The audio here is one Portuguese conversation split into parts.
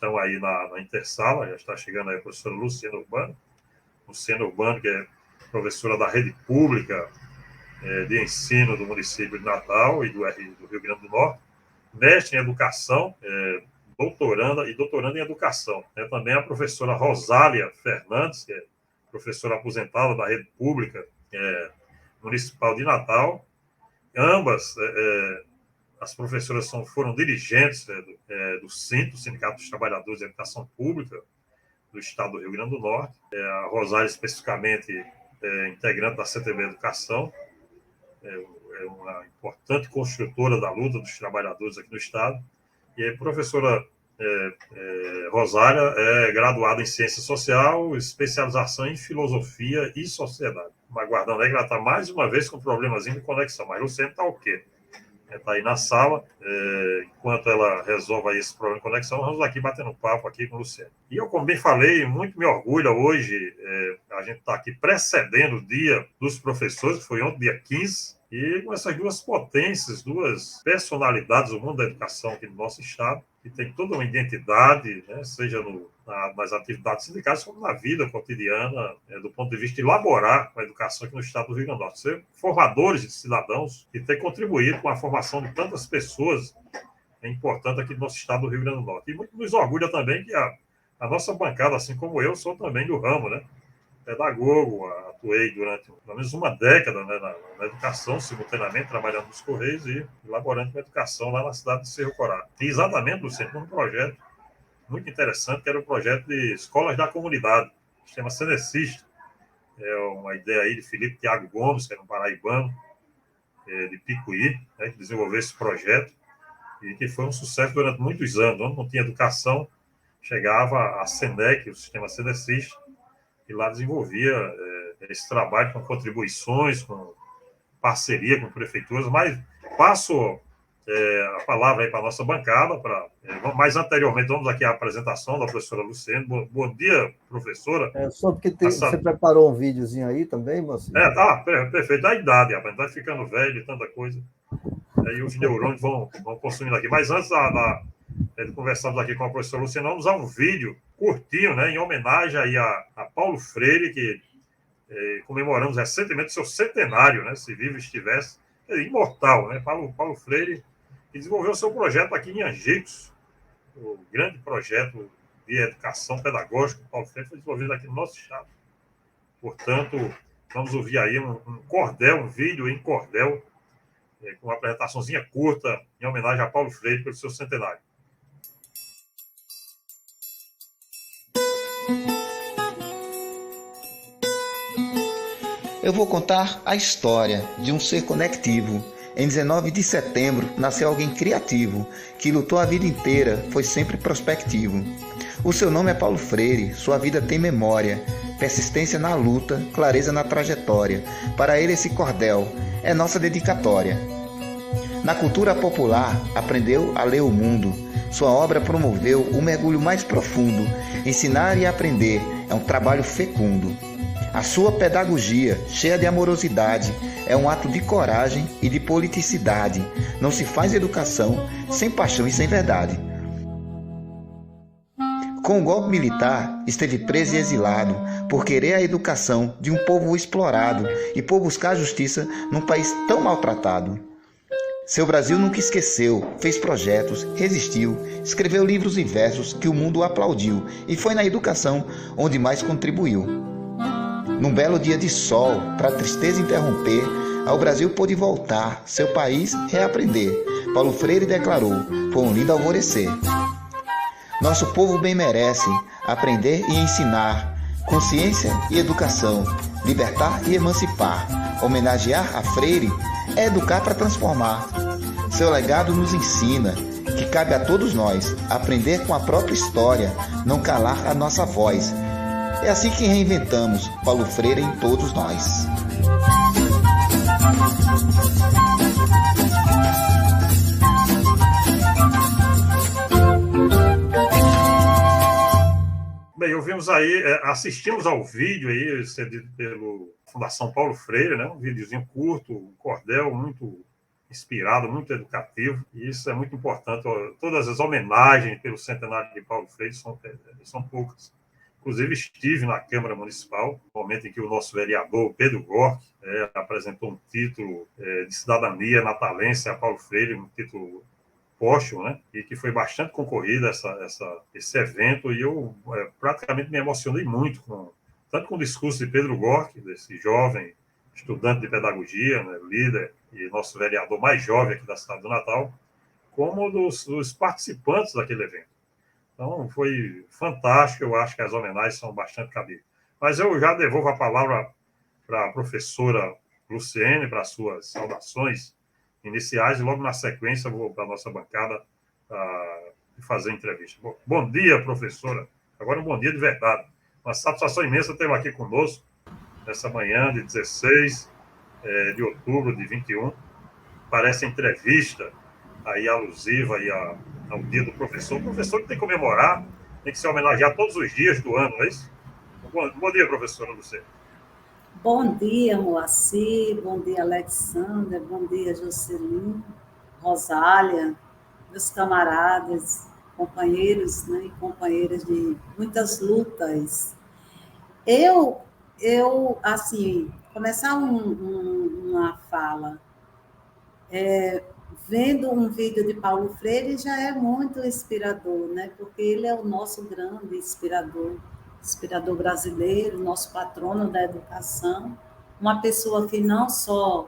estão aí na intersala, já está chegando aí a professora Luciana Urbano, que é professora da rede pública de ensino do município de Natal e do Rio Grande do Norte, mestre em educação, doutoranda em educação. Também a professora Rosália Fernandes, que é professora aposentada da rede pública municipal de Natal. Ambas, as professoras foram dirigentes do SINT, Sindicato dos Trabalhadores de Educação Pública do Estado do Rio Grande do Norte. A Rosália, especificamente, integrante da CTB Educação, é uma importante construtora da luta dos trabalhadores aqui no Estado. E a professora Rosália é graduada em Ciência Social, especialização em Filosofia e Sociedade. Aguardando aí que ela está mais uma vez com um problemazinho de conexão, mas o Luciano está ok. Está aí na sala, enquanto ela resolve aí esse problema de conexão, vamos aqui batendo papo aqui com o Luciano. E eu, como bem falei, muito me orgulho hoje, a gente está aqui precedendo o Dia dos Professores, que foi ontem, dia 15, e com essas duas potências, duas personalidades do mundo da educação aqui no nosso estado, que tem toda uma identidade, né, seja nas atividades sindicais, como na vida cotidiana, do ponto de vista de elaborar a educação aqui no estado do Rio Grande do Norte. Ser formadores de cidadãos e ter contribuído com a formação de tantas pessoas é importante aqui no nosso estado do Rio Grande do Norte. E muito nos orgulha também que a nossa bancada, assim como eu, sou também do ramo, né? Pedagogo, atuei durante pelo menos uma década, né, na educação, simultaneamente trabalhando nos Correios e elaborando uma educação lá na cidade de Cerro Corá. E exatamente, Luciano, um projeto muito interessante, que era o projeto de escolas da comunidade, sistema Senecista. É uma ideia aí de Felipe Thiago Gomes, que era um paraibano de Picuí, né, que desenvolveu esse projeto e que foi um sucesso durante muitos anos. Onde não tinha educação, chegava a SENEC, o sistema Senecista, e lá desenvolvia esse trabalho com contribuições, com parceria com prefeituras, mas passo a palavra aí para a nossa bancada, mas anteriormente vamos aqui à apresentação da professora Luciana. Bom dia, professora. Só porque você preparou um videozinho aí também, mocinho? Perfeito, a idade, rapaz, vai ficando velho, tanta coisa, aí os neurônios vão consumindo aqui, mas antes de conversarmos aqui com a professora Luciana, vamos a um vídeo curtinho, né, em homenagem aí a Paulo Freire, que comemoramos recentemente seu centenário, né, se vivo estivesse, imortal, né, Paulo Freire, que desenvolveu seu projeto aqui em Angicos, o grande projeto de educação pedagógica, Paulo Freire foi desenvolvido aqui no nosso estado. Portanto, vamos ouvir aí um vídeo em cordel, com uma apresentaçãozinha curta, em homenagem a Paulo Freire pelo seu centenário. Eu vou contar a história de um ser conectivo. Em 19 de setembro, nasceu alguém criativo, que lutou a vida inteira, foi sempre prospectivo. O seu nome é Paulo Freire, sua vida tem memória, persistência na luta, clareza na trajetória. Para ele esse cordel é nossa dedicatória. Na cultura popular, aprendeu a ler o mundo. Sua obra promoveu o mergulho mais profundo. Ensinar e aprender é um trabalho fecundo. A sua pedagogia, cheia de amorosidade, é um ato de coragem e de politicidade. Não se faz educação sem paixão e sem verdade. Com o golpe militar, esteve preso e exilado por querer a educação de um povo explorado e por buscar justiça num país tão maltratado. Seu Brasil nunca esqueceu, fez projetos, resistiu, escreveu livros e versos que o mundo aplaudiu e foi na educação onde mais contribuiu. Num belo dia de sol, para a tristeza interromper, ao Brasil pôde voltar, seu país reaprender. Paulo Freire declarou, foi um lindo alvorecer. Nosso povo bem merece aprender e ensinar, consciência e educação, libertar e emancipar. Homenagear a Freire é educar para transformar. Seu legado nos ensina que cabe a todos nós aprender com a própria história, não calar a nossa voz. É assim que reinventamos Paulo Freire em todos nós. Bem, ouvimos aí, assistimos ao vídeo aí, cedido pelo Fundação Paulo Freire, né? Um videozinho curto, um cordel muito inspirado, muito educativo, e isso é muito importante. Todas as homenagens pelo centenário de Paulo Freire são poucas. Inclusive, estive na Câmara Municipal, no momento em que o nosso vereador, Pedro Gork, apresentou um título de cidadania natalense a Paulo Freire, um título póstumo, né? E que foi bastante concorrido esse evento, e eu praticamente me emocionei muito, tanto com o discurso de Pedro Gork, desse jovem estudante de pedagogia, né, líder e nosso vereador mais jovem aqui da cidade do Natal, como dos participantes daquele evento. Então, foi fantástico, eu acho que as homenagens são bastante cabíveis. Mas eu já devolvo a palavra para a professora Luciene, para as suas saudações iniciais, e logo na sequência vou para a nossa bancada fazer a entrevista. Bom dia, professora. Agora um bom dia de verdade. Uma satisfação imensa tê-la aqui conosco nessa manhã de 16 de outubro de 21. Parece entrevista aí alusiva aí ao dia do professor. O professor que tem que comemorar, tem que se homenagear todos os dias do ano, não é isso? Bom dia, professora Luciene. Bom dia, Moacir, bom dia, Alexandra, bom dia, Jocelyn, Rosália, meus camaradas, companheiros, né, e companheiras de muitas lutas. Eu assim, começar uma fala, vendo um vídeo de Paulo Freire já é muito inspirador, né? Porque ele é o nosso grande inspirador brasileiro, nosso patrono da educação, uma pessoa que não só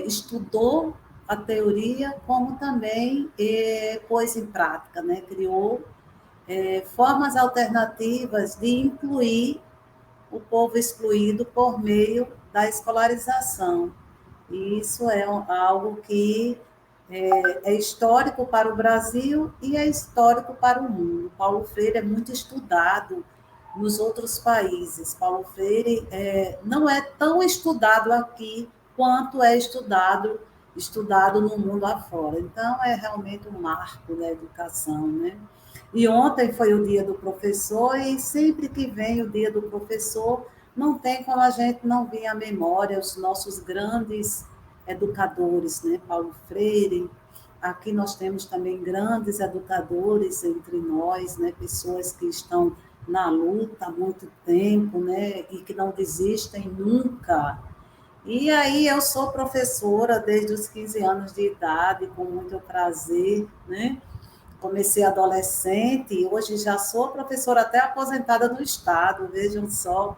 estudou a teoria, como também pôs em prática, né? Criou formas alternativas de incluir o povo excluído por meio da escolarização. E isso é algo que é histórico para o Brasil e é histórico para o mundo. Paulo Freire é muito estudado nos outros países. Paulo Freire não é tão estudado aqui quanto é estudado no mundo afora. Então, é realmente um marco da educação, né? E ontem foi o dia do professor, e sempre que vem o dia do professor, não tem como a gente não vir à memória os nossos grandes educadores, né? Paulo Freire. Aqui nós temos também grandes educadores entre nós, né? Pessoas que estão na luta há muito tempo, né? E que não desistem nunca. E aí eu sou professora desde os 15 anos de idade, com muito prazer, né? Comecei adolescente e hoje já sou professora até aposentada no Estado, vejam só.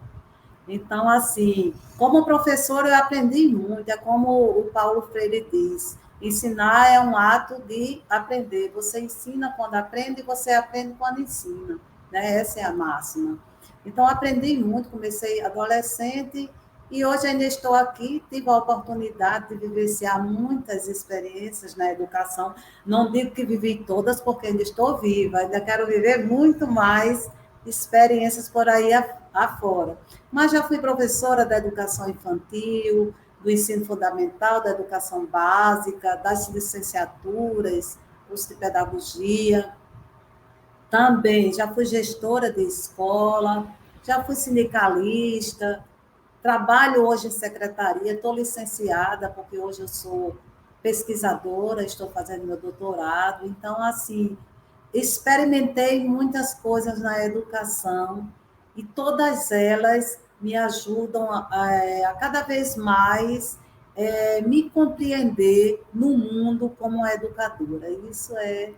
Então, assim, como professora eu aprendi muito, é como o Paulo Freire diz, ensinar é um ato de aprender. Você ensina quando aprende e você aprende quando ensina, né? Essa é a máxima. Então, aprendi muito, comecei adolescente e hoje ainda estou aqui, tive a oportunidade de vivenciar muitas experiências na educação. Não digo que vivi todas, porque ainda estou viva, ainda quero viver muito mais experiências por aí afora. Mas já fui professora da educação infantil, do ensino fundamental, da educação básica, das licenciaturas, curso de pedagogia. Também já fui gestora de escola, já fui sindicalista, trabalho hoje em secretaria, estou licenciada, porque hoje eu sou pesquisadora, estou fazendo meu doutorado. Então, assim, experimentei muitas coisas na educação e todas elas me ajudam a cada vez mais me compreender no mundo como educadora. Isso é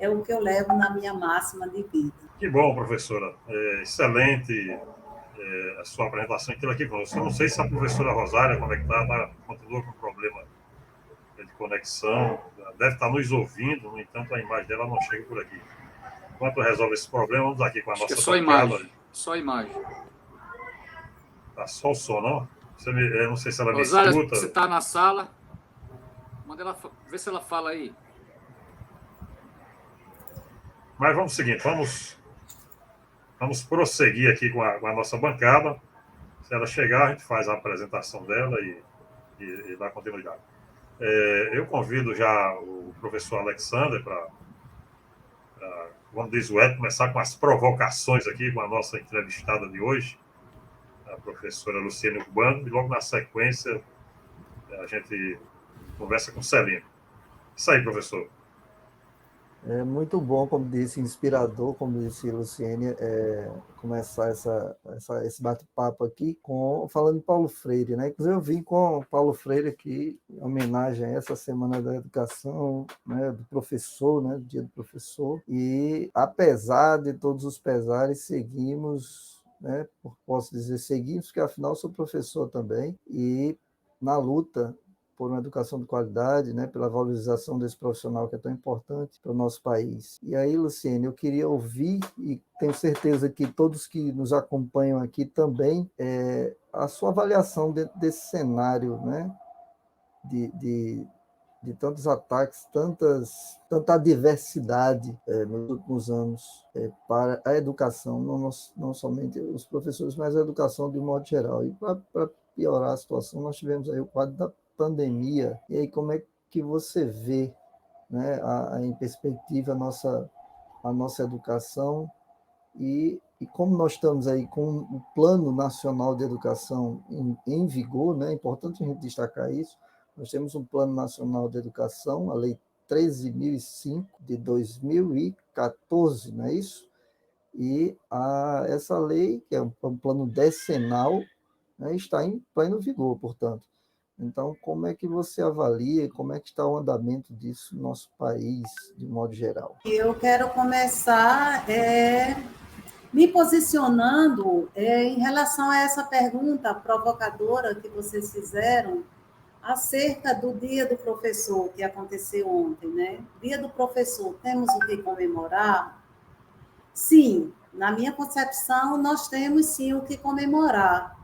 o que eu levo na minha máxima de vida. Que bom, professora. Excelente a sua apresentação inteira aqui conosco. Eu não sei se a professora Rosália, como é que está, continua com problema de conexão, deve estar nos ouvindo, no entanto, a imagem dela não chega por aqui. Enquanto resolve esse problema, vamos aqui com a nossa só imagem. Só imagem. Tá só o som, não? Eu não sei se ela Rosália, me escuta. você está na sala? Manda ela ver se ela fala aí. Mas vamos seguir, vamos prosseguir aqui com a nossa bancada. Se ela chegar, a gente faz a apresentação dela e dá continuidade. Eu convido já o professor Alexander para, como diz o Ed, começar com as provocações aqui com a nossa entrevistada de hoje, a professora Luciene Urbano, e logo na sequência a gente Conversa com Celino. Isso aí, professor. É muito bom, como disse, inspirador, como disse Luciene, começar esse bate-papo aqui falando de Paulo Freire, né? Inclusive eu vim com Paulo Freire aqui, em homenagem a essa Semana da Educação, né, do professor, né, do Dia do Professor, e apesar de todos os pesares, seguimos, né, posso dizer seguimos, porque afinal sou professor também, e na luta por uma educação de qualidade, né, pela valorização desse profissional que é tão importante para o nosso país. E aí, Luciene, eu queria ouvir, e tenho certeza que todos que nos acompanham aqui também, a sua avaliação dentro desse cenário, né, de tantos ataques, tanta adversidade nos últimos anos para a educação, não somente os professores, mas a educação de um modo geral. E para piorar a situação, nós tivemos aí o quadro da pandemia. E aí, como é que você vê, né, em perspectiva a nossa educação e como nós estamos aí com o Plano Nacional de Educação em vigor, né, é importante a gente destacar isso, nós temos um Plano Nacional de Educação, a Lei 13.005, de 2014, não é isso? E essa lei, que é um plano decenal, né, está em pleno vigor, portanto. Então, como é que você avalia, como é que está o andamento disso no nosso país, de modo geral? Eu quero começar me posicionando em relação a essa pergunta provocadora que vocês fizeram acerca do Dia do Professor, que aconteceu ontem, né? Dia do Professor, temos o que comemorar? Sim, na minha concepção, nós temos sim o que comemorar.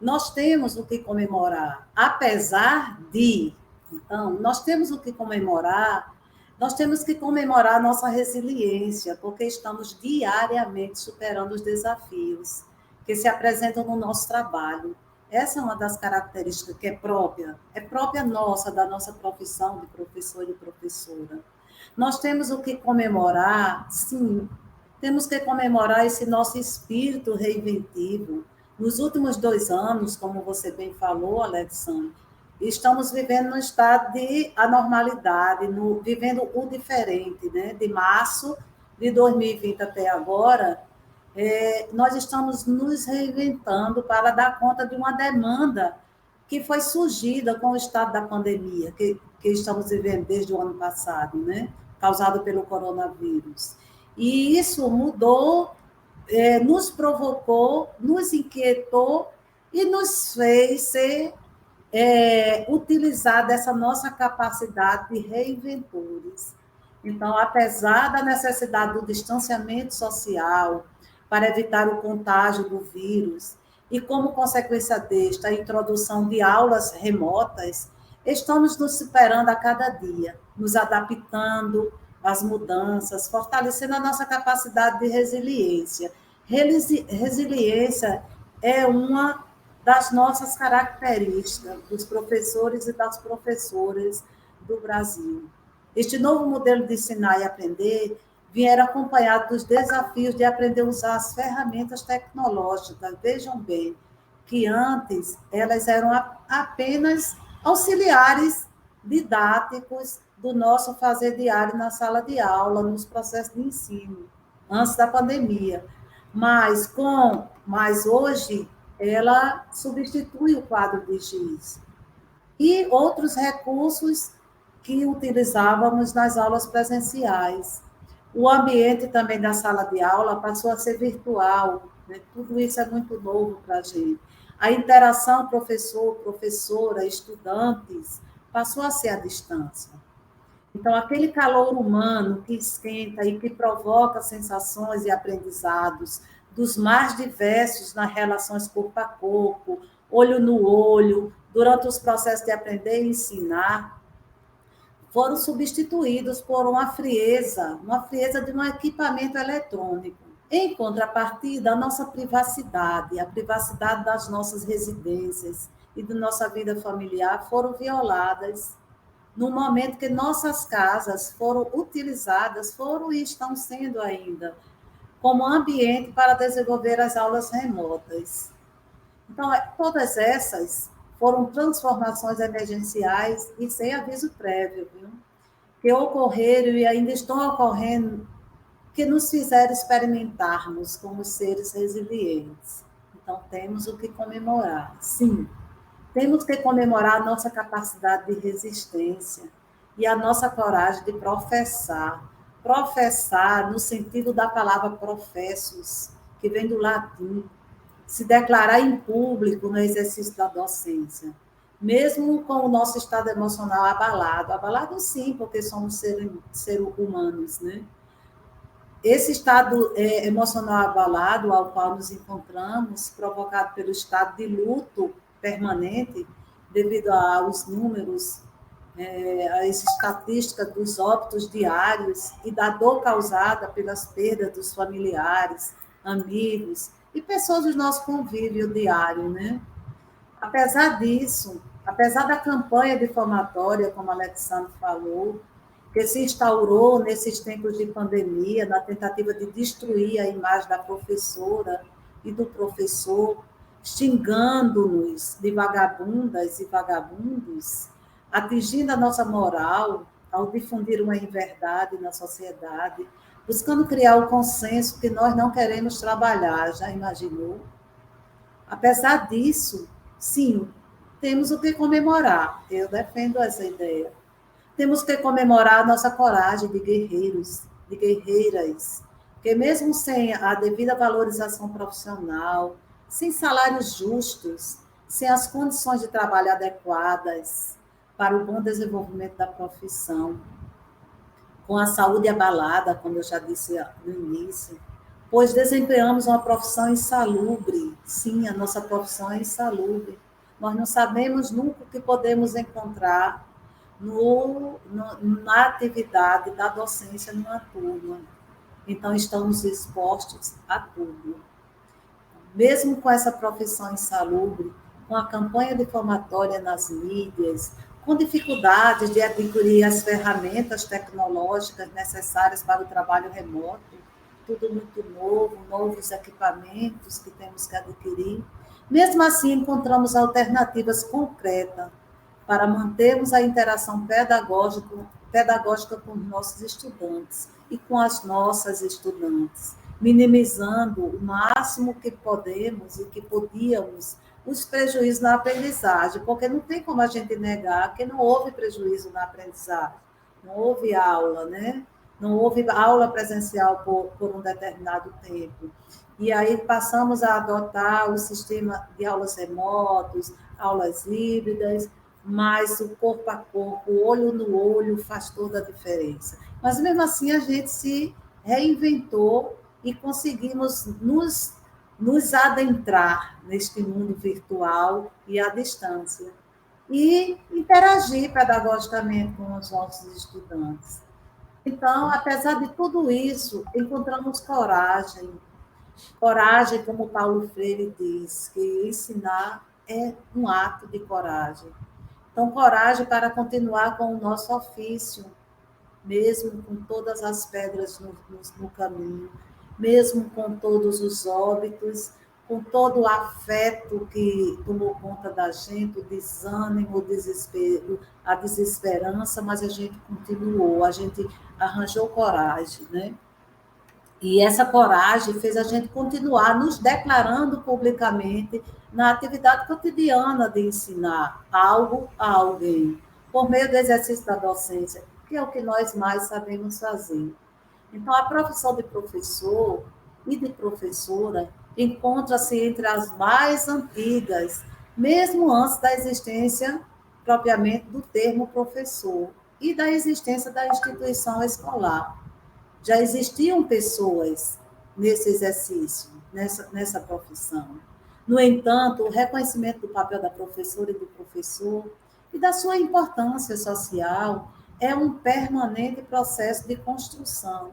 Nós temos o que comemorar, apesar de. Então, nós temos o que comemorar, nós temos que comemorar a nossa resiliência, porque estamos diariamente superando os desafios que se apresentam no nosso trabalho. Essa é uma das características que é própria nossa, da nossa profissão de professor e de professora. Nós temos o que comemorar, sim, temos que comemorar esse nosso espírito reinventivo. Nos últimos 2 anos, como você bem falou, Alexandre, estamos vivendo num estado de anormalidade, vivendo o diferente, né? De março de 2020 até agora, nós estamos nos reinventando para dar conta de uma demanda que foi surgida com o estado da pandemia, que estamos vivendo desde o ano passado, né? Causado pelo coronavírus. E isso mudou, nos provocou, nos inquietou e nos fez ser utilizar dessa nossa capacidade de reinventores. Então, apesar da necessidade do distanciamento social para evitar o contágio do vírus e, como consequência desta, a introdução de aulas remotas, estamos nos superando a cada dia, nos adaptando às mudanças, fortalecendo a nossa capacidade de resiliência. Resiliência é uma das nossas características, dos professores e das professoras do Brasil. Este novo modelo de ensinar e aprender vieram acompanhado dos desafios de aprender a usar as ferramentas tecnológicas. Vejam bem, que antes elas eram apenas auxiliares didáticos do nosso fazer diário na sala de aula, nos processos de ensino, antes da pandemia. Mas hoje ela substitui o quadro de giz e outros recursos que utilizávamos nas aulas presenciais. O ambiente também da sala de aula passou a ser virtual, né? Tudo isso é muito novo para a gente. A interação professor, professora, estudantes passou a ser à distância. Então, aquele calor humano que esquenta e que provoca sensações e aprendizados dos mais diversos nas relações corpo a corpo, olho no olho, durante os processos de aprender e ensinar, foram substituídos por uma frieza de um equipamento eletrônico. Em contrapartida, a nossa privacidade, a privacidade das nossas residências e da nossa vida familiar foram violadas no momento que nossas casas foram utilizadas, foram e estão sendo ainda, como ambiente para desenvolver as aulas remotas. Então, todas essas foram transformações emergenciais e sem aviso prévio, viu? Que ocorreram e ainda estão ocorrendo, que nos fizeram experimentarmos como seres resilientes. Então, temos o que comemorar. Sim, temos que comemorar a nossa capacidade de resistência e a nossa coragem de professar. Professar no sentido da palavra professus, que vem do latim, se declarar em público no exercício da docência, mesmo com o nosso estado emocional abalado. Abalado, sim, porque somos seres humanos, né? Esse estado emocional abalado ao qual nos encontramos, provocado pelo estado de luto permanente, devido aos números, às estatísticas dos óbitos diários e da dor causada pelas perdas dos familiares, amigos e pessoas do nosso convívio diário, né? Apesar disso, apesar da campanha difamatória, como a Alexandre falou, que se instaurou nesses tempos de pandemia, na tentativa de destruir a imagem da professora e do professor, xingando-nos de vagabundas e vagabundos, atingindo a nossa moral ao difundir uma inverdade na sociedade, buscando criar o consenso que nós não queremos trabalhar, já imaginou? Apesar disso, sim, temos o que comemorar. Eu defendo essa ideia. Temos que comemorar a nossa coragem de guerreiros, de guerreiras, que mesmo sem a devida valorização profissional, sem salários justos, sem as condições de trabalho adequadas para o bom desenvolvimento da profissão, com a saúde abalada, como eu já disse no início, pois desempenhamos uma profissão insalubre. Sim, a nossa profissão é insalubre. Nós não sabemos nunca o que podemos encontrar na atividade da docência numa turma. Então, estamos expostos a tudo. Mesmo com essa profissão insalubre, com a campanha difamatória nas mídias, com dificuldades de adquirir as ferramentas tecnológicas necessárias para o trabalho remoto, tudo muito novo, novos equipamentos que temos que adquirir. Mesmo assim, encontramos alternativas concretas para mantermos a interação pedagógica com os nossos estudantes e com as nossas estudantes, minimizando o máximo que podemos e que podíamos os prejuízos na aprendizagem, porque não tem como a gente negar que não houve prejuízo na aprendizagem, não houve aula, né? Não houve aula presencial por um determinado tempo. E aí passamos a adotar o sistema de aulas remotas, aulas híbridas, mas o corpo a corpo, o olho no olho faz toda a diferença. Mas mesmo assim a gente se reinventou e conseguimos nos adentrar neste mundo virtual e à distância e interagir pedagogicamente com os nossos estudantes. Então, apesar de tudo isso, encontramos coragem. Coragem, como Paulo Freire diz, que ensinar é um ato de coragem. Então, coragem para continuar com o nosso ofício, mesmo com todas as pedras no caminho, mesmo com todos os óbitos, com todo o afeto que tomou conta da gente, o desânimo, o desespero, a desesperança, mas a gente continuou, a gente arranjou coragem, né? E essa coragem fez a gente continuar nos declarando publicamente na atividade cotidiana de ensinar algo a alguém, por meio do exercício da docência, que é o que nós mais sabemos fazer. Então, a profissão de professor e de professora encontra-se entre as mais antigas, mesmo antes da existência propriamente do termo professor e da existência da instituição escolar. Já existiam pessoas nesse exercício, nessa profissão. No entanto, o reconhecimento do papel da professora e do professor e da sua importância social é um permanente processo de construção,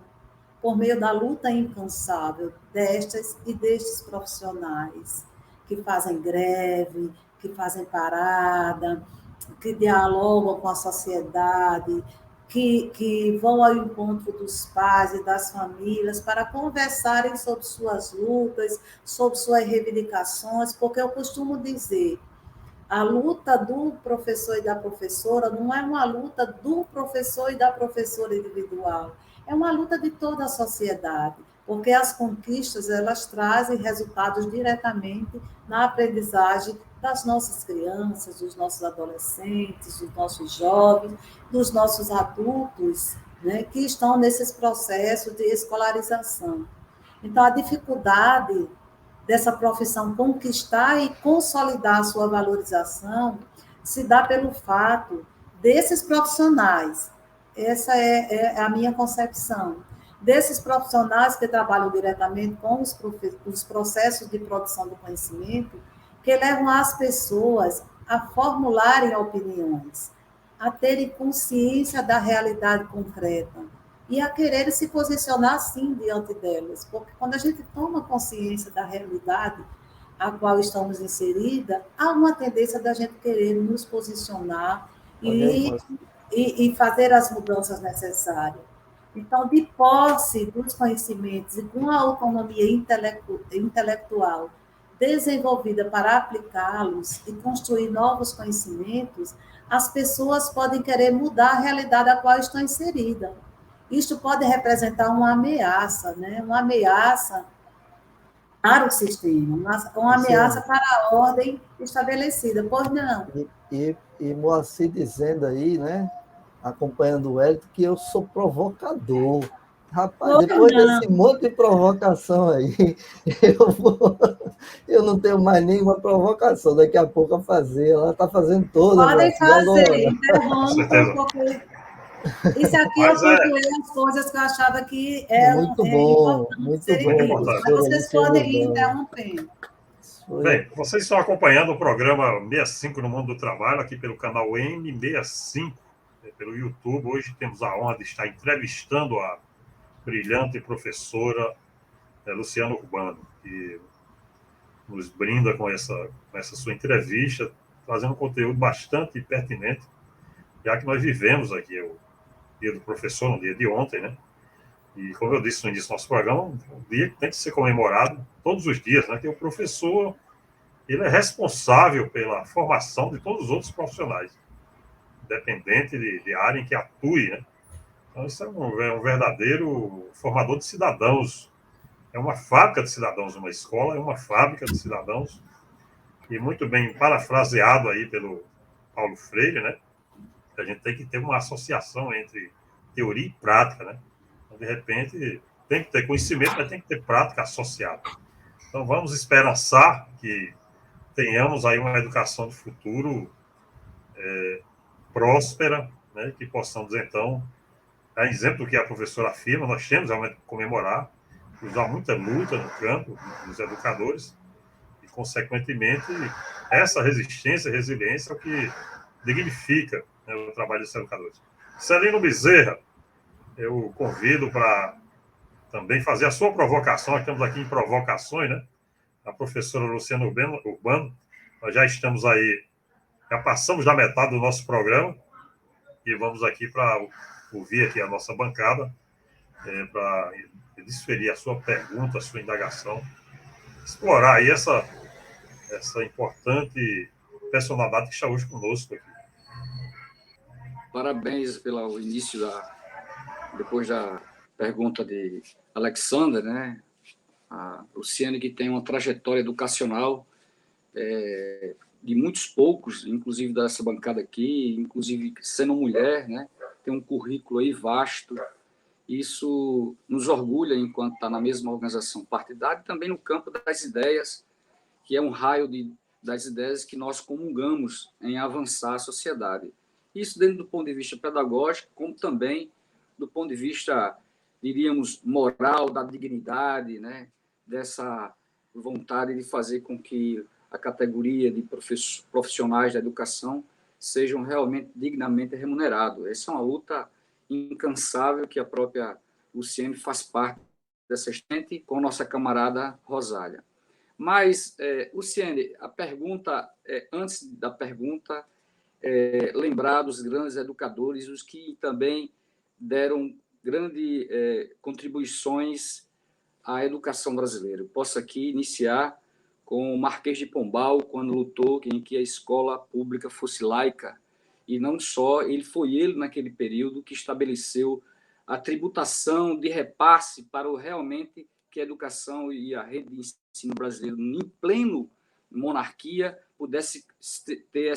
por meio da luta incansável destas e destes profissionais, que fazem greve, que fazem parada, que dialogam com a sociedade, que vão ao encontro dos pais e das famílias para conversarem sobre suas lutas, sobre suas reivindicações, porque eu costumo dizer, A luta do professor e da professora não é uma luta do professor e da professora individual, é uma luta de toda a sociedade, porque as conquistas elas trazem resultados diretamente na aprendizagem das nossas crianças, dos nossos adolescentes, dos nossos jovens, dos nossos adultos, né, que estão nesses processos de escolarização. Então, a dificuldade dessa profissão conquistar e consolidar a sua valorização se dá pelo fato desses profissionais, essa é a minha concepção, desses profissionais que trabalham diretamente com os processos de produção do conhecimento, que levam as pessoas a formularem opiniões, a terem consciência da realidade concreta e a querer se posicionar, sim, diante delas. Porque quando a gente toma consciência da realidade a qual estamos inserida, há uma tendência da gente querer nos posicionar e fazer as mudanças necessárias. Então, de posse dos conhecimentos e com a autonomia intelectual desenvolvida para aplicá-los e construir novos conhecimentos, as pessoas podem querer mudar a realidade a qual estão inseridas. Isto pode representar uma ameaça, né? Uma ameaça para o sistema, uma ameaça para a ordem estabelecida. Pois não. E Moacir dizendo aí, né? Acompanhando o Hélio, que eu sou provocador. Rapaz, depois desse monte de provocação aí, eu não tenho mais nenhuma provocação daqui a pouco a fazer. Ela está fazendo todas. Podem fazer, interrompam, porque isso aqui eu concluí as coisas que eu achava que eram muito bom, importantes serem ditas, mas vocês podem ir interrompendo. Bem, vocês estão acompanhando o programa 65 no Mundo do Trabalho, aqui pelo canal M65, pelo YouTube. Hoje temos a honra de estar entrevistando a brilhante professora Luciana Urbano, que nos brinda com essa sua entrevista, trazendo um conteúdo bastante pertinente, já que nós vivemos aqui o dia do professor, no dia de ontem, né? E, como eu disse no início do nosso programa, um dia que tem que ser comemorado todos os dias, né? Que o professor, ele é responsável pela formação de todos os outros profissionais, independente de área em que atue, né? Então, isso é um verdadeiro formador de cidadãos. É uma fábrica de cidadãos, uma escola é uma fábrica de cidadãos, e muito bem parafraseado aí pelo Paulo Freire, né? A gente tem que ter uma associação entre teoria e prática, né? Então, de repente, tem que ter conhecimento, mas tem que ter prática associada. Então, vamos esperançar que tenhamos aí uma educação de futuro próspera, né? Que possamos, então, a exemplo do que a professora afirma, nós temos realmente que comemorar, usar muita luta no campo dos educadores e, consequentemente, essa resistência e resiliência é o que dignifica, né, o trabalho dos educadores. Celino Bezerra, eu convido para também fazer a sua provocação. Nós estamos aqui em provocações, né? A professora Luciana Urbano, nós já estamos aí, já passamos da metade do nosso programa e vamos aqui para ouvir aqui a nossa bancada, para desferir a sua pergunta, a sua indagação, explorar aí essa importante personalidade que está hoje conosco aqui. Parabéns pelo início depois da pergunta de Alexander, né? A Luciane, que tem uma trajetória educacional de muitos poucos, inclusive dessa bancada aqui, inclusive sendo mulher, né? Tem um currículo aí vasto. Isso nos orgulha enquanto está na mesma organização partidária, também no campo das ideias, que é um raio das ideias que nós comungamos em avançar a sociedade. Isso dentro do ponto de vista pedagógico, como também do ponto de vista, diríamos, moral, da dignidade, né? Dessa vontade de fazer com que a categoria de profissionais da educação sejam realmente dignamente remunerados. Essa é uma luta incansável que a própria Luciane faz parte dessa frente com nossa camarada Rosália. Mas, Luciane, a pergunta, antes da pergunta, lembrar dos grandes educadores, os que também deram grandes contribuições à educação brasileira. Eu posso aqui iniciar com o Marquês de Pombal, quando lutou em que a escola pública fosse laica. E não só, foi ele, naquele período, que estabeleceu a tributação de repasse para realmente que a educação e a rede de ensino brasileiro, em pleno monarquia, pudesse ter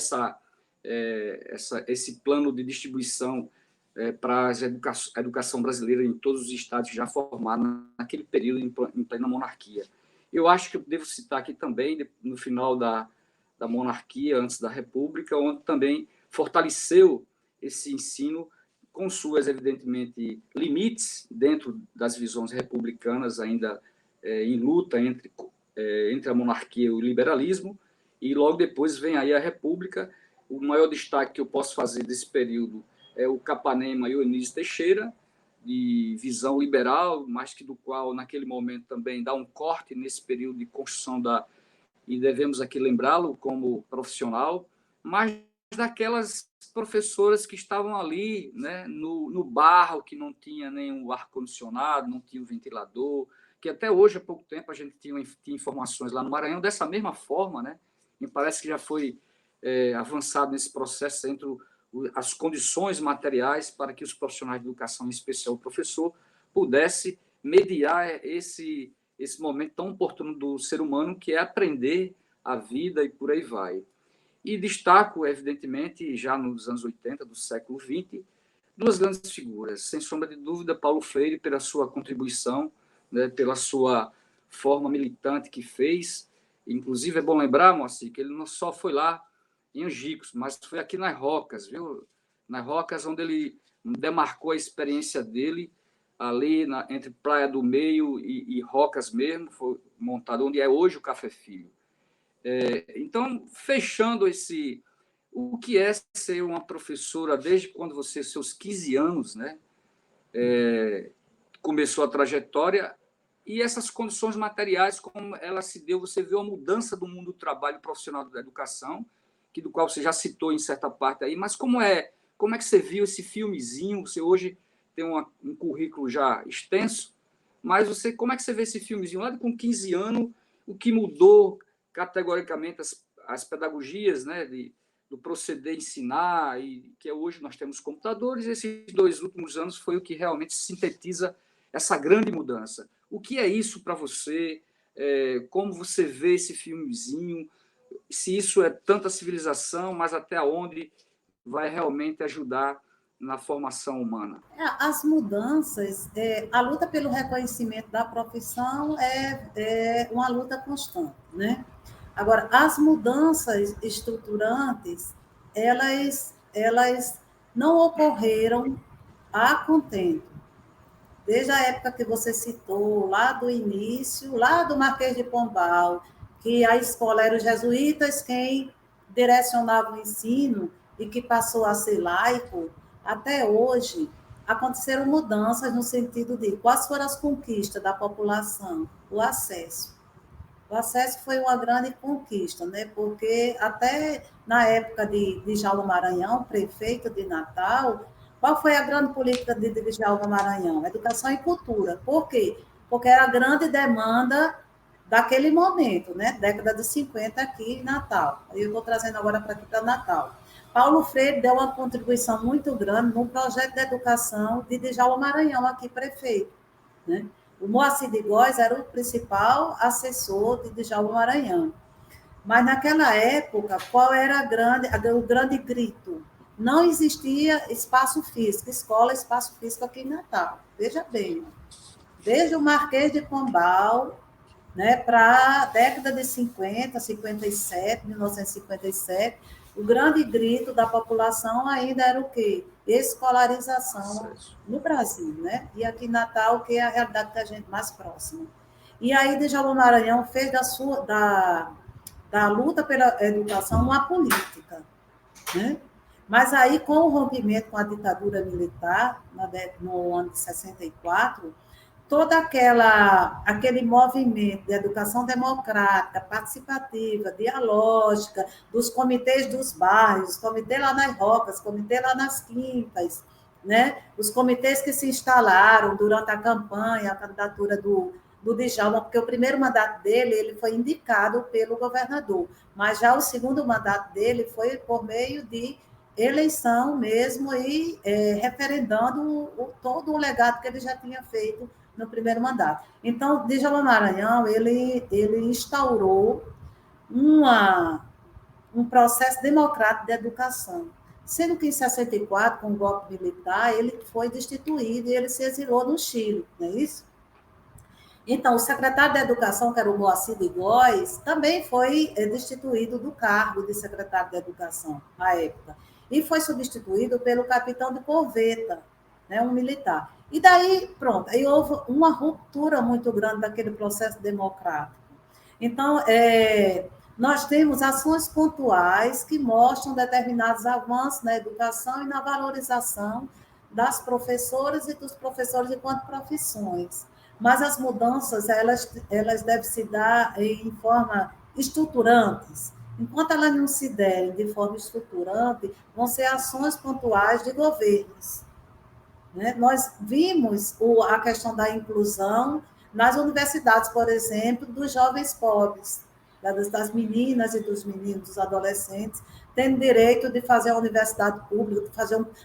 esse plano de distribuição para a educação brasileira em todos os estados já formados naquele período em plena monarquia. Eu acho que eu devo citar aqui também, no final da monarquia, antes da república, onde também fortaleceu esse ensino com suas, evidentemente, limites dentro das visões republicanas, ainda em luta entre a monarquia e o liberalismo, e logo depois vem aí a república. O maior destaque que eu posso fazer desse período é o Capanema e o Eunício Teixeira, de visão liberal, mas que do qual, naquele momento, também dá um corte nesse período de construção e devemos aqui lembrá-lo como profissional, mas daquelas professoras que estavam ali, né, no barro, que não tinha nenhum ar-condicionado, não tinha um ventilador, que até hoje, há pouco tempo, a gente tinha informações lá no Maranhão dessa mesma forma, né? Me parece que já foi avançado nesse processo entre as condições materiais para que os profissionais de educação, em especial o professor, pudesse mediar esse momento tão oportuno do ser humano, que é aprender a vida e por aí vai. E destaco, evidentemente, já nos anos 80 do século XX, duas grandes figuras, sem sombra de dúvida, Paulo Freire, pela sua contribuição, né, pela sua forma militante que fez. Inclusive, é bom lembrar, Moacir, que ele não só foi lá em Angicos, mas foi aqui nas Rocas, viu? Nas Rocas, onde ele demarcou a experiência dele, ali entre Praia do Meio e Rocas mesmo, foi montado onde é hoje o Café Filho. Então, fechando o que é ser uma professora desde quando você, seus 15 anos, né, começou a trajetória, e essas condições materiais, como ela se deu, você vê a mudança do mundo do trabalho profissional da educação, do qual você já citou em certa parte aí, mas como é que você viu esse filmezinho? Você hoje tem um currículo já extenso, mas como é que você vê esse filmezinho lá com 15 anos, o que mudou categoricamente as pedagogias, né, do proceder ensinar, e que hoje nós temos computadores, e esses 2 últimos anos foi o que realmente sintetiza essa grande mudança. O que é isso para você? Como você vê esse filmezinho? Se isso é tanta civilização, mas até onde vai realmente ajudar na formação humana? As mudanças, a luta pelo reconhecimento da profissão é uma luta constante, né? Agora, as mudanças estruturantes, elas não ocorreram a contento. Desde a época que você citou, lá do início, lá do Marquês de Pombal, que a escola era os jesuítas quem direcionava o ensino e que passou a ser laico, até hoje aconteceram mudanças no sentido de quais foram as conquistas da população, o acesso. O acesso foi uma grande conquista, né? Porque até na época de Djalma Maranhão, prefeito de Natal, qual foi a grande política de Djalma Maranhão? Educação e cultura. Por quê? Porque era a grande demanda daquele momento, né? Década de 50 aqui em Natal. Eu estou trazendo agora para aqui para Natal. Paulo Freire deu uma contribuição muito grande no projeto de educação de Djalma Maranhão, aqui prefeito, né? O Moacir de Góes era o principal assessor de Djalma Maranhão. Mas, naquela época, qual era o grande grito? Não existia espaço físico, escola, espaço físico aqui em Natal. Veja bem, desde o Marquês de Pombal, né, para a década de 50, 57, 1957, o grande grito da população ainda era o quê? Escolarização no Brasil, né? E aqui em Natal, que é a realidade da gente mais próxima. E aí, Djalma Maranhão fez da luta pela educação uma política, né? Mas aí, com o rompimento com a ditadura militar, no ano de 64, todo aquele movimento de educação democrática, participativa, dialógica, dos comitês dos bairros, comitê lá nas Rocas, comitê lá nas Quintas, né? Os comitês que se instalaram durante a campanha, a candidatura do do Djalma, porque o primeiro mandato dele ele foi indicado pelo governador, mas já o segundo mandato dele foi por meio de eleição mesmo e referendando todo o legado que ele já tinha feito no primeiro mandato. Então, Djalma Maranhão, ele instaurou um processo democrático de educação, sendo que em 64, com o golpe militar, ele foi destituído e ele se exilou no Chile, não é isso? Então, o secretário da Educação, que era o Moacir de Góes, também foi destituído do cargo de secretário da Educação, à época, e foi substituído pelo capitão de corveta, né, um militar. E daí, pronto, aí houve uma ruptura muito grande daquele processo democrático. Então, nós temos ações pontuais que mostram determinados avanços na educação e na valorização das professoras e dos professores enquanto profissões. Mas as mudanças, elas devem se dar em forma estruturantes. Enquanto elas não se derem de forma estruturante, vão ser ações pontuais de governos. Né? Nós vimos a questão da inclusão nas universidades, por exemplo, dos jovens pobres, das meninas e dos meninos, dos adolescentes, tendo direito de fazer a universidade pública,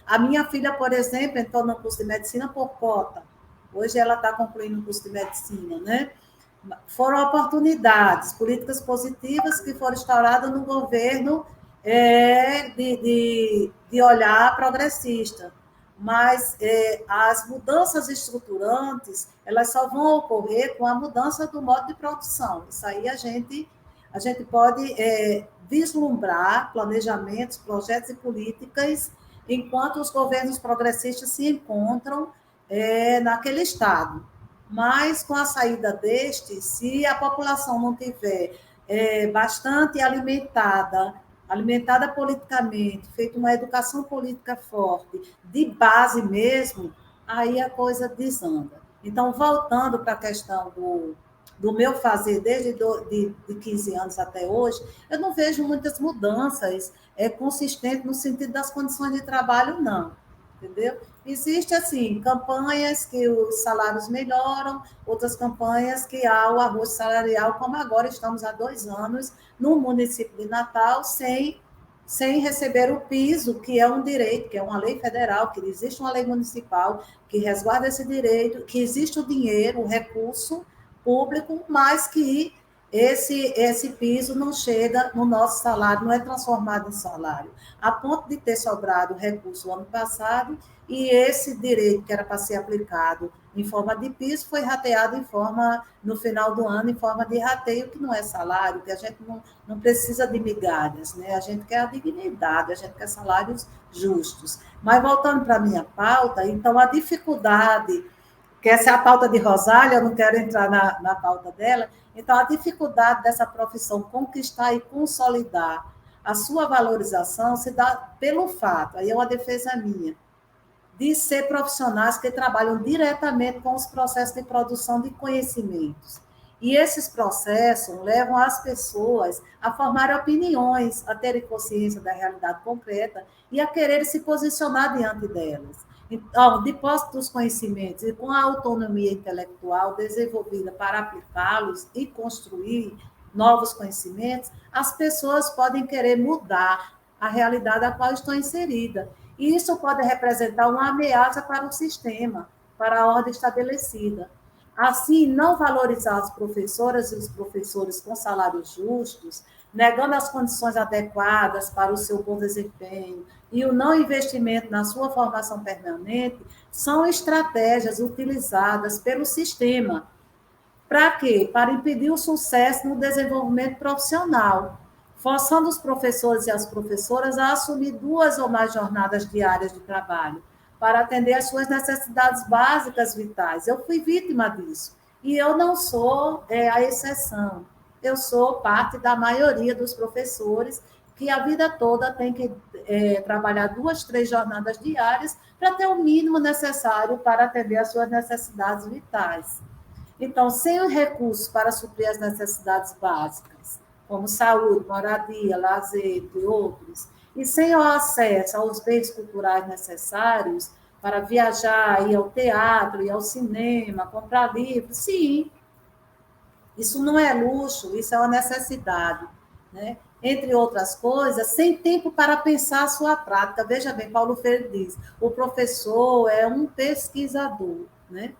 A minha filha, por exemplo, entrou no curso de medicina por cota. Hoje ela está concluindo o curso de medicina, né? Foram oportunidades, políticas positivas que foram instauradas no governo de olhar progressista. Mas as mudanças estruturantes, elas só vão ocorrer com a mudança do modo de produção. Isso aí a gente pode vislumbrar planejamentos, projetos e políticas enquanto os governos progressistas se encontram naquele estado. Mas, com a saída deste, se a população não tiver bastante alimentada politicamente, feita uma educação política forte, de base mesmo, aí a coisa desanda. Então, voltando para a questão do meu fazer desde de 15 anos até hoje, eu não vejo muitas mudanças consistentes no sentido das condições de trabalho, não. Entendeu? Existe, assim, campanhas que os salários melhoram, outras campanhas que há o arroz salarial, como agora estamos há 2 anos no município de Natal, sem receber o piso, que é um direito, que é uma lei federal, que existe uma lei municipal que resguarda esse direito, que existe o dinheiro, o recurso público, mas que esse piso não chega no nosso salário, não é transformado em salário, a ponto de ter sobrado recurso no ano passado e esse direito que era para ser aplicado em forma de piso foi rateado no final do ano, em forma de rateio, que não é salário, que a gente não precisa de migalhas, né? A gente quer a dignidade, a gente quer salários justos. Mas voltando para a minha pauta, então a dificuldade, que essa é a pauta de Rosália, eu não quero entrar na pauta dela, então a dificuldade dessa profissão conquistar e consolidar a sua valorização se dá pelo fato, aí é uma defesa minha, de ser profissionais que trabalham diretamente com os processos de produção de conhecimentos. E esses processos levam as pessoas a formarem opiniões, a terem consciência da realidade concreta e a querer se posicionar diante delas. Então, de posse dos conhecimentos e com a autonomia intelectual desenvolvida para aplicá-los e construir novos conhecimentos, as pessoas podem querer mudar a realidade a qual estão inseridas. E isso pode representar uma ameaça para o sistema, para a ordem estabelecida. Assim, não valorizar as professoras e os professores com salários justos, negando as condições adequadas para o seu bom desempenho e o não investimento na sua formação permanente, são estratégias utilizadas pelo sistema. Para quê? Para impedir o sucesso no desenvolvimento profissional, forçando os professores e as professoras a assumir 2 ou mais jornadas diárias de trabalho, para atender às suas necessidades básicas vitais. Eu fui vítima disso. E eu não sou a exceção. Eu sou parte da maioria dos professores que a vida toda tem que trabalhar 2, 3 jornadas diárias para ter o mínimo necessário para atender às suas necessidades vitais. Então, sem os recursos para suprir as necessidades básicas, como saúde, moradia, lazer, entre outros, e sem o acesso aos bens culturais necessários para viajar, ir ao teatro, ir ao cinema, comprar livros, sim, Isso não é luxo, isso é uma necessidade, né? Entre outras coisas, sem tempo para pensar a sua prática. Veja bem, Paulo Freire diz, o professor é um pesquisador, né?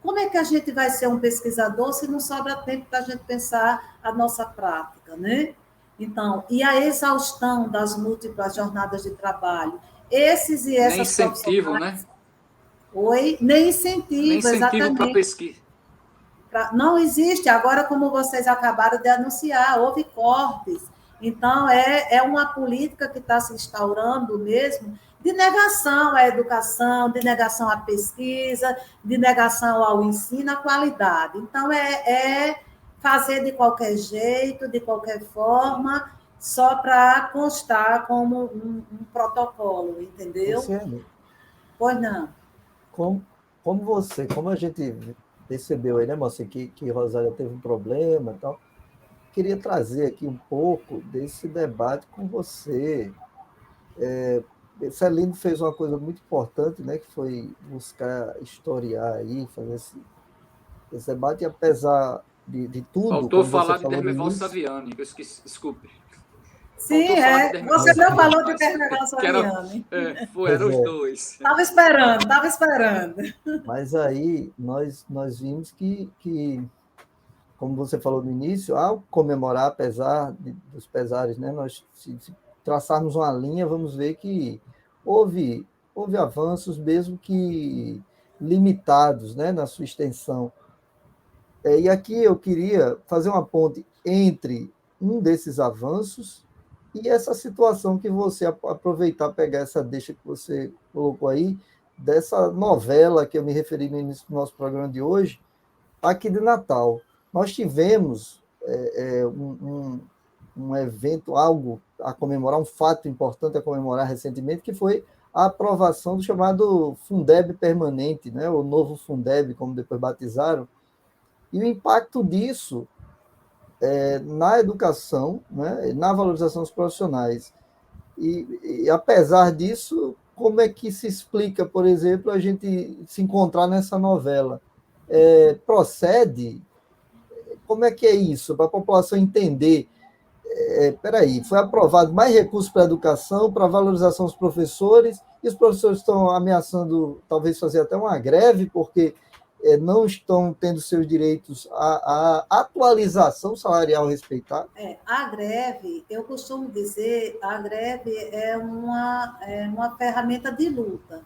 Como é que a gente vai ser um pesquisador se não sobra tempo para a gente pensar a nossa prática, né? Então, e a exaustão das múltiplas jornadas de trabalho. Esses e Nem essas incentivo, profissionais... né? Oi? Nem incentivo, Nem incentivo para exatamente. pesquisa. Não existe. Agora, como vocês acabaram de anunciar, houve cortes. Então, é uma política que está se instaurando mesmo de negação à educação, de negação à pesquisa, de negação ao ensino, à qualidade. Então, é fazer de qualquer jeito, de qualquer forma, só para constar como um protocolo, entendeu? Luciane, Pois não. como, como a gente percebeu aí, né, moça, que Rosália teve um problema e tal, queria trazer aqui um pouco desse debate com você. Celino fez uma coisa muito importante, né, que foi buscar historiar aí, fazer esse debate, e apesar de tudo, Faltou como você falar de falou no Dermeval início, Saviani, eu esqueci, desculpe. Sim, Faltou falar de você Dermeval não Saviani, falou de mas Terminal que era, Saviani. eram pois os é, dois. Estava esperando, estava esperando. mas aí nós vimos como você falou no início, ao comemorar, apesar dos pesares, né, nós, se traçarmos uma linha, vamos ver que houve avanços, mesmo que limitados, né, na sua extensão. E aqui eu queria fazer uma ponte entre um desses avanços e essa situação que você aproveitar, pegar essa deixa que você colocou aí, dessa novela que eu me referi no início do nosso programa de hoje, aqui de Natal. Nós tivemos um evento, algo a comemorar, um fato importante a comemorar recentemente, que foi a aprovação do chamado Fundeb permanente, né, o novo Fundeb, como depois batizaram, e o impacto disso na educação, né, na valorização dos profissionais. E apesar disso, como é que se explica, por exemplo, a gente se encontrar nessa novela? Procede? Como é que é isso? Para a população entender. Peraí, foi aprovado mais recursos para a educação, para a valorização dos professores, e os professores estão ameaçando talvez fazer até uma greve, porque não estão tendo seus direitos, a atualização salarial respeitada. A greve, eu costumo dizer, a greve é uma ferramenta de luta.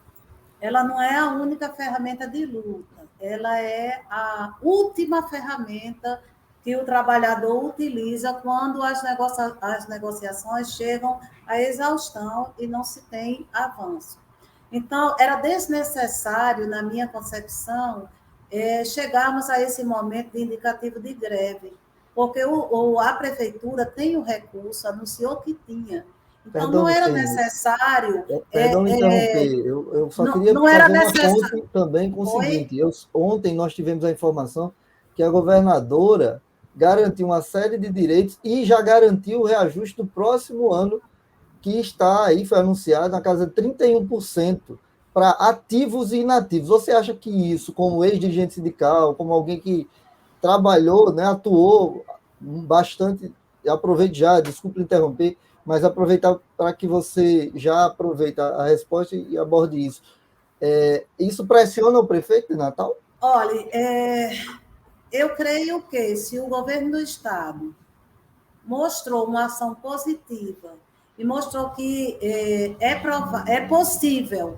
Ela não é a única ferramenta de luta, ela é a última ferramenta que o trabalhador utiliza quando as negociações chegam à exaustão e não se tem avanço. Então, era desnecessário, na minha concepção, chegarmos a esse momento de indicativo de greve, porque a prefeitura tem o recurso, anunciou que tinha. Então, Perdão, não era Luciene, necessário. perdão interromper, eu só queria Não era fazer uma necessário. ponte também com o Oi? seguinte: ontem nós tivemos a informação que a governadora garantiu uma série de direitos e já garantiu o reajuste do próximo ano, que está aí, foi anunciado, na casa de 31%, para ativos e inativos. Você acha que isso, como ex-dirigente sindical, como alguém que trabalhou, né, atuou bastante, aproveite já, desculpe interromper, mas aproveitar para que você já aproveite a resposta e aborde isso. Isso pressiona o prefeito de Natal? Olha, eu creio que se o governo do Estado mostrou uma ação positiva e mostrou que é possível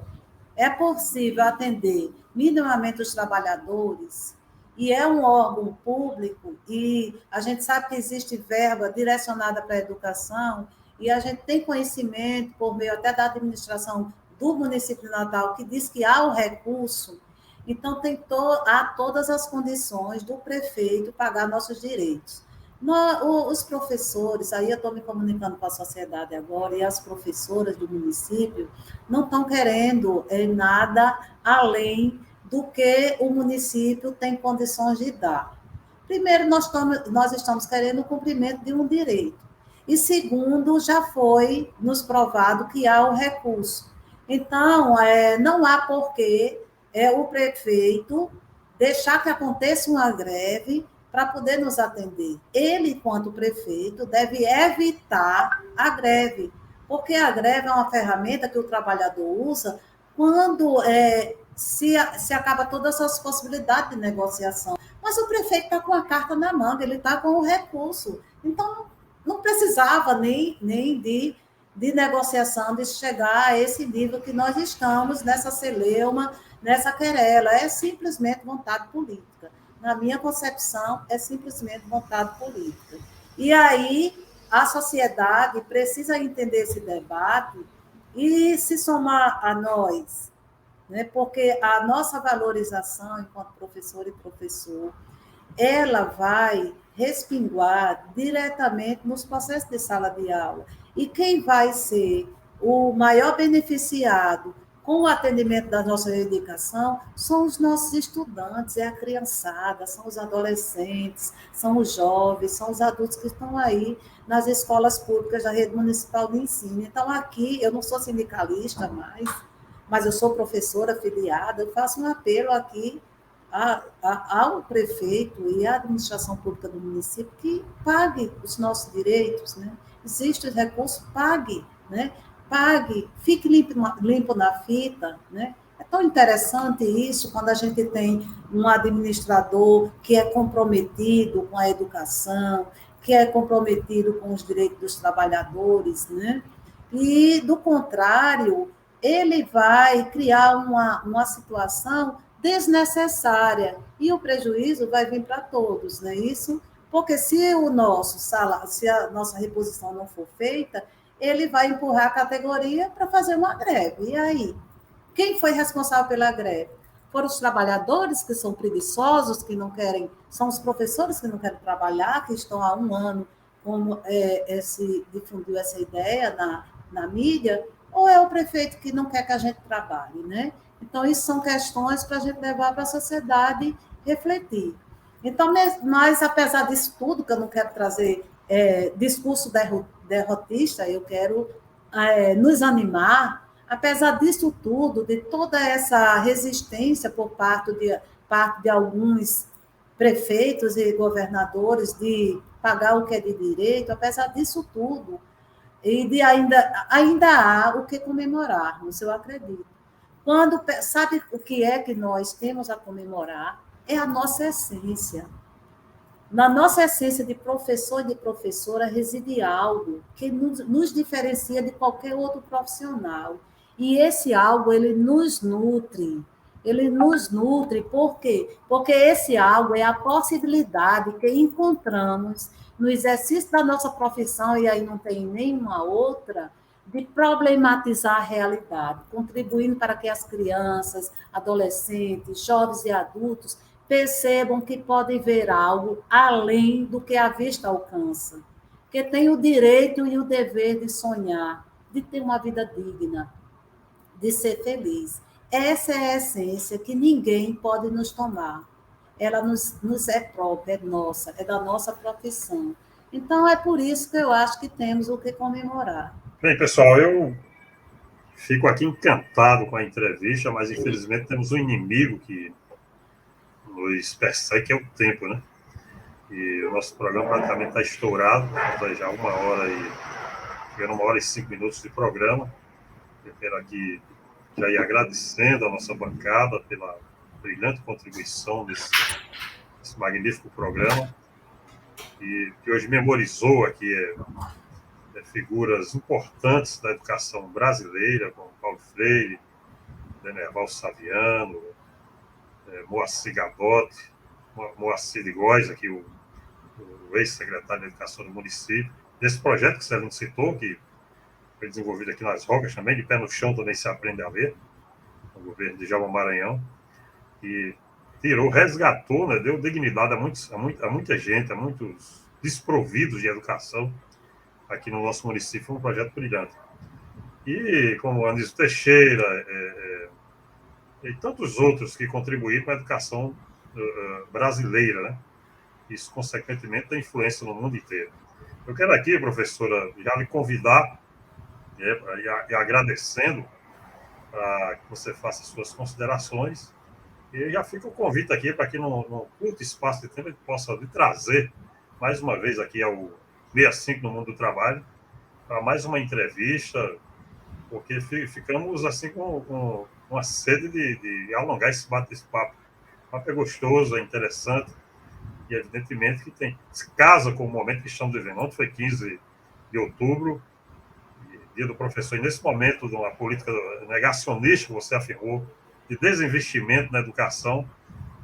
atender minimamente os trabalhadores, e é um órgão público, e a gente sabe que existe verba direcionada para a educação, e a gente tem conhecimento, por meio até da administração do município de Natal, que diz que há o recurso, então há todas as condições do prefeito pagar nossos direitos. Os professores, aí eu estou me comunicando com a sociedade agora, e as professoras do município não estão querendo nada além do que o município tem condições de dar. Primeiro, nós estamos querendo o cumprimento de um direito. E segundo, já foi nos provado que há o recurso. Então, não há porquê o prefeito deixar que aconteça uma greve para poder nos atender. Ele, enquanto prefeito, deve evitar a greve, porque a greve é uma ferramenta que o trabalhador usa quando se acaba todas as possibilidades de negociação. Mas o prefeito está com a carta na manga, ele está com o recurso. Então, não precisava nem de negociação, de chegar a esse nível que nós estamos nessa celeuma, nessa querela. É simplesmente vontade política. Na minha concepção, é simplesmente vontade política. E aí, a sociedade precisa entender esse debate e se somar a nós, né? Porque a nossa valorização enquanto professor e professor, ela vai respinguar diretamente nos processos de sala de aula. E quem vai ser o maior beneficiado com o atendimento da nossa educação são os nossos estudantes, é a criançada, são os adolescentes, são os jovens, são os adultos que estão aí nas escolas públicas da rede municipal de ensino. Então, aqui, eu não sou sindicalista mais, mas eu sou professora afiliada, eu faço um apelo aqui ao prefeito e à administração pública do município que pague os nossos direitos, né? Existe o recurso, pague, né? Pague, fique limpo na fita, né? É tão interessante isso quando a gente tem um administrador que é comprometido com a educação, que é comprometido com os direitos dos trabalhadores, né? E, do contrário, ele vai criar uma situação desnecessária e o prejuízo vai vir para todos, não é isso? Porque se a nossa reposição não for feita, ele vai empurrar a categoria para fazer uma greve. E aí? Quem foi responsável pela greve? Foram os trabalhadores que são preguiçosos, que não querem, são os professores que não querem trabalhar, que estão há um ano, como se difundiu essa ideia na mídia, ou é o prefeito que não quer que a gente trabalhe, né? Então, isso são questões para a gente levar para a sociedade refletir. Então, mas apesar disso tudo, que eu não quero trazer discurso derrotista, eu quero nos animar, apesar disso tudo, de toda essa resistência por parte de alguns prefeitos e governadores de pagar o que é de direito, apesar disso tudo, e de ainda há o que comemorarmos, eu acredito. Sabe o que é que nós temos a comemorar? É a nossa essência. Na nossa essência de professor e de professora reside algo que nos diferencia de qualquer outro profissional. E esse algo, ele nos nutre. Ele nos nutre, por quê? Porque esse algo é a possibilidade que encontramos no exercício da nossa profissão, e aí não tem nenhuma outra, de problematizar a realidade, contribuindo para que as crianças, adolescentes, jovens e adultos percebam que podem ver algo além do que a vista alcança, que tem o direito e o dever de sonhar, de ter uma vida digna, de ser feliz. Essa é a essência que ninguém pode nos tomar. Ela nos é própria, é nossa, é da nossa profissão. Então, é por isso que eu acho que temos o que comemorar. Bem, pessoal, eu fico aqui encantado com a entrevista, mas infelizmente temos um inimigo que nos persegue, que é o tempo, né? E o nosso programa praticamente está estourado, estamos já 1h e 5 minutos de programa. Eu quero aqui já ir agradecendo a nossa bancada pela brilhante contribuição desse magnífico programa, e que hoje memorizou aqui figuras importantes da educação brasileira, como Paulo Freire, Denerval Saviano, Moacir Gabotti, Moacir de Góes, aqui o ex-secretário de Educação do município, desse projeto que você não citou, que foi desenvolvido aqui nas Rocas também, de pé no chão também se aprende a ler, no governo de Djalma Maranhão, e resgatou, né, deu dignidade a muita gente, a muitos desprovidos de educação aqui no nosso município, um projeto brilhante. E como Anísio Teixeira e tantos outros que contribuíram para a educação brasileira, né? Isso, consequentemente, tem influência no mundo inteiro. Eu quero aqui, professora, já lhe convidar, e agradecendo, para que você faça suas considerações E já fica o convite aqui para que, no curto espaço de tempo, a gente possa lhe trazer mais uma vez aqui ao 65 no Mundo do Trabalho, para mais uma entrevista, porque ficamos assim com uma sede de alongar esse bate-papo. O papo é gostoso, é interessante, e evidentemente que se casa com o momento que estamos vivendo. Ontem foi 15 de outubro, dia do professor, e nesse momento de uma política negacionista, que você afirmou, de desinvestimento na educação,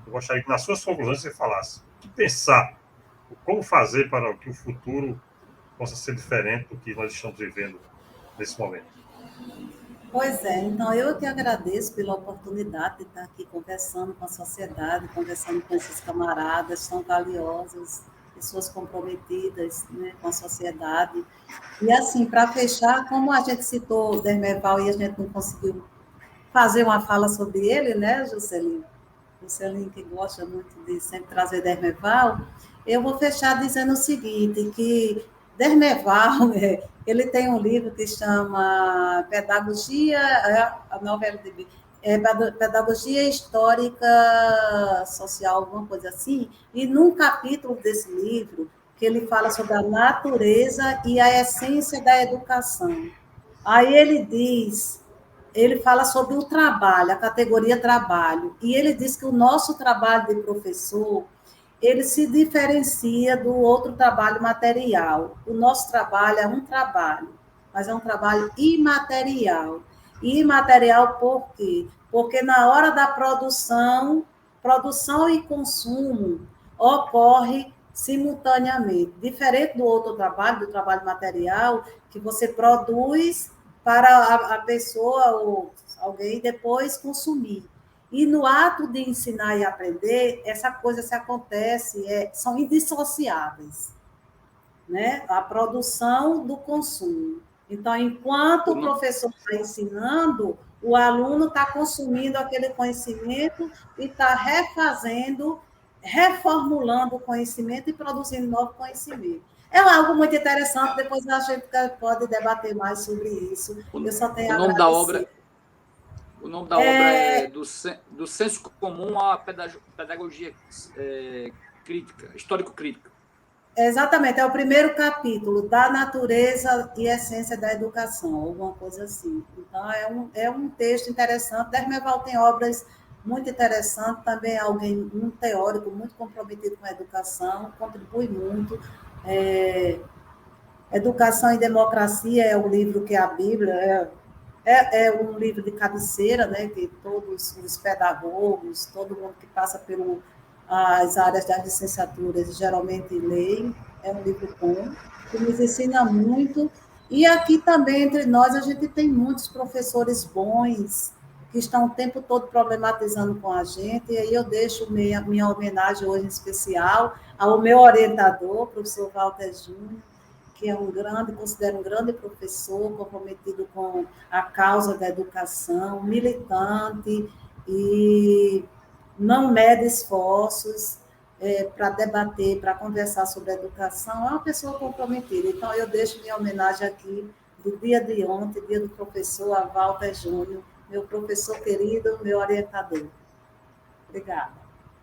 eu gostaria que nas suas conclusões você falasse o que pensar, como fazer para que o futuro possa ser diferente do que nós estamos vivendo nesse momento. Pois é, então eu que agradeço pela oportunidade de estar aqui conversando com a sociedade, conversando com esses camaradas tão valiosos, pessoas comprometidas, né, com a sociedade. E assim, para fechar, como a gente citou Dermeval e a gente não conseguiu fazer uma fala sobre ele, né, Juscelino? Juscelino, que gosta muito de sempre trazer Dermeval, eu vou fechar dizendo o seguinte, que Dermeval, ele tem um livro que chama Pedagogia, a novela de Pedagogia Histórica Social, alguma coisa assim, e num capítulo desse livro, que ele fala sobre a natureza e a essência da educação. Aí ele fala sobre o trabalho, a categoria trabalho, e ele diz que o nosso trabalho de professor, ele se diferencia do outro trabalho material. O nosso trabalho é um trabalho, mas é um trabalho imaterial. Imaterial por quê? Porque na hora da produção e consumo ocorre simultaneamente. Diferente do outro trabalho, do trabalho material, que você produz para a pessoa ou alguém depois consumir. E no ato de ensinar e aprender, essa coisa se acontece, são indissociáveis, né? A produção do consumo. Então, enquanto o professor está ensinando, o aluno está consumindo aquele conhecimento e está refazendo, reformulando o conhecimento e produzindo novo conhecimento. É algo muito interessante, depois a gente pode debater mais sobre isso. Eu só tenho a agradecer. O nome da obra é do senso comum à pedagogia crítica, histórico-crítica. Exatamente, é o primeiro capítulo da natureza e essência da educação, alguma coisa assim. Então, é um texto interessante. Dermeval tem obras muito interessantes, também é um teórico muito comprometido com a educação, contribui muito. Educação e Democracia é o livro que é a Bíblia, é um livro de cabeceira, né, que todos os pedagogos, todo mundo que passa pelas áreas das licenciaturas geralmente leem, é um livro bom, que nos ensina muito, e aqui também entre nós a gente tem muitos professores bons, que estão o tempo todo problematizando com a gente, e aí eu deixo minha homenagem hoje em especial ao meu orientador, professor Walter Júnior, que considero um grande professor, comprometido com a causa da educação, militante e não mede esforços para debater, para conversar sobre a educação, é uma pessoa comprometida. Então, eu deixo minha homenagem aqui do dia de ontem, dia do professor a Walter Júnior, meu professor querido, meu orientador. Obrigada.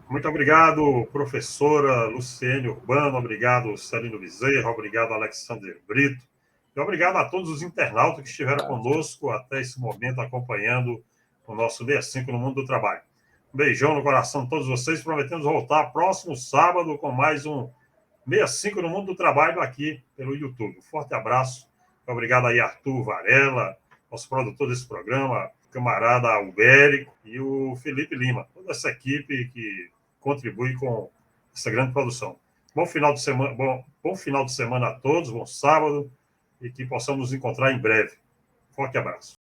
Muito obrigado, professora Luciene Urbano, obrigado, Celino Bezerra, obrigado, Alexander Brito, e obrigado a todos os internautas que estiveram conosco até esse momento, acompanhando o nosso 65 no Mundo do Trabalho. Um beijão no coração de todos vocês, prometemos voltar próximo sábado com mais um 65 no Mundo do Trabalho aqui pelo YouTube. Um forte abraço, obrigado aí, Arthur Varela, nosso produtor desse programa, o camarada Albérico e o Felipe Lima, toda essa equipe que contribui com essa grande produção. Bom final de semana a todos, bom sábado, e que possamos nos encontrar em breve. Forte abraço.